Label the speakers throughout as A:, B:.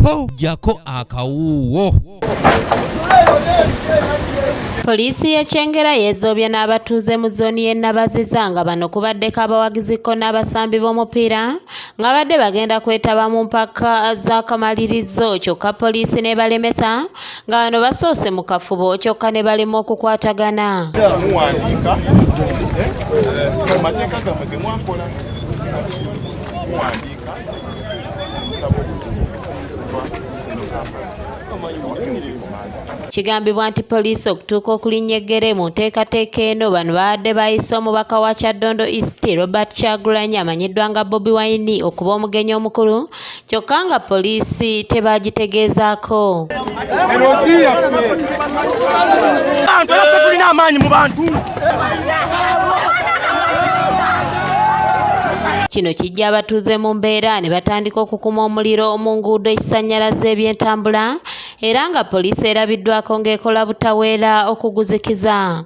A: po jako akawuwo.
B: Polisi ya Kyengera yeezobye n'abatuuze mu zooni y'e Nabaziza nga bano kubaddeko abawagiziko n'abasambi b'omupiira nga badde bagenda kwetaba mu mpaka z'akamalirizo kyokka poliisi ne balemesa nga bano basoose mu kafubo kyokka ne balema okukwatagana. Kigambibwa nti poliisi okutuuka okulinnya eggere mu nteekateeka eno bano babadde bayise omubaka wa Kyaddondo East Robert Kyagulanyi amanyiddwa nga Bobi Wine okuba omugenyi omukulu kyokka nga poliisi tebaagitegeezaako.
C: Tulina amaanyi mu bantu.
B: Kino kijja abatuuze mu mbeera ne batandika okukuma omuliro mu nguudo ekisannyalaza eby'entambula era nga poliisi erabiddwako ng'ekola butaweera okuguzikiza.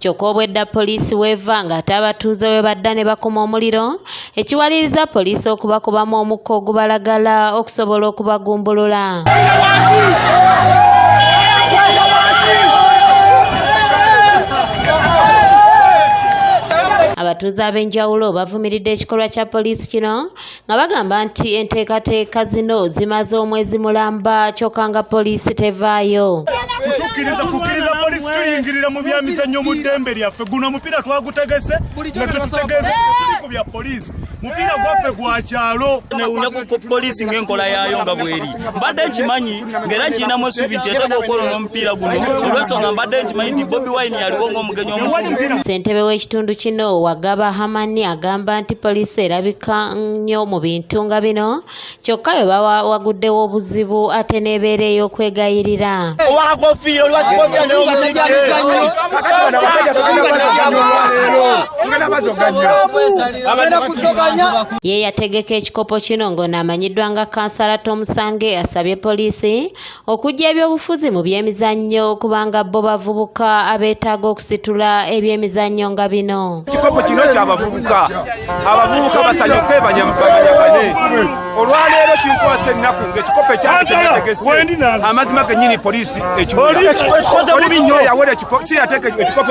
B: Kyokka obwedda poliisi weeva ng'ate abatuuze we badda ne bakuma omuliro ekiwaliriza poliisi okubakubamu omukka ogubalagala okusobola okubagumbulula. Abatuuze ab'enjawulo bavumiridde ekikolwa kya poliisi kino nga bagamba nti enteekateeka zino zimaze omwezi mulamba kyokka nga poliisi tevaayo.
C: Kukkiriza poliisi tuyingirira mu byamizannyo mu ddembe lyaffe. Guno omupiira twagutegese nga tetutegeeza ku bya poliisi. Mupiira gwaffe gwa kyalo.
D: Newunya ku poliisi ng'enkola yaayo nga bweri. Mbadde nkimanyi ng'era nkinamu essuubi nti eteeka okwolona omupiira guno olw'ensonga mbadde nkimanyi nti Bobi Wine yaliwo ng'omugenyi omukulu.
B: Ssentebe w'ekitundu kino Wagaba Hamani agamba nti poliisi erabika nnyo mu bintu nga bino kyokka bwe baba waguddewo obuzibu ate n'ebeera ey'okwegayirira. Ye yategeka ekikopo kino ng'ono amanyiddwa nga kansala Tomusange asabye poliisi okuggya ebyobufuzi mu byemizannyo kubanga bo bavubuka abeetaaga okusitula ebyemizannyo nga bino.
C: Ekikopo kino ky'abavubuka. Abavubuka basanyuke banyagane. Olwaleero kinkwasa ennaku ng'ekikopo ekyange kye nategese amazima gennyini poliisi ekiwulira. Poliisi yawera kiyateeka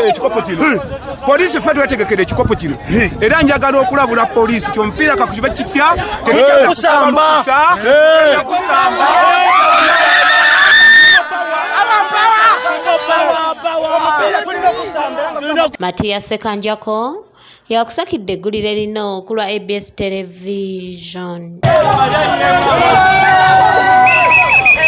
C: ekikopo kino. Poliisi ffe twetegekera ekikopo kino. Era njagala okulabula poliisi ky'omupiira kakukibe kitya tekijja kusamba.
B: Matias Sekanjako yakusakidde eggulire lino ku lwa ABS Television.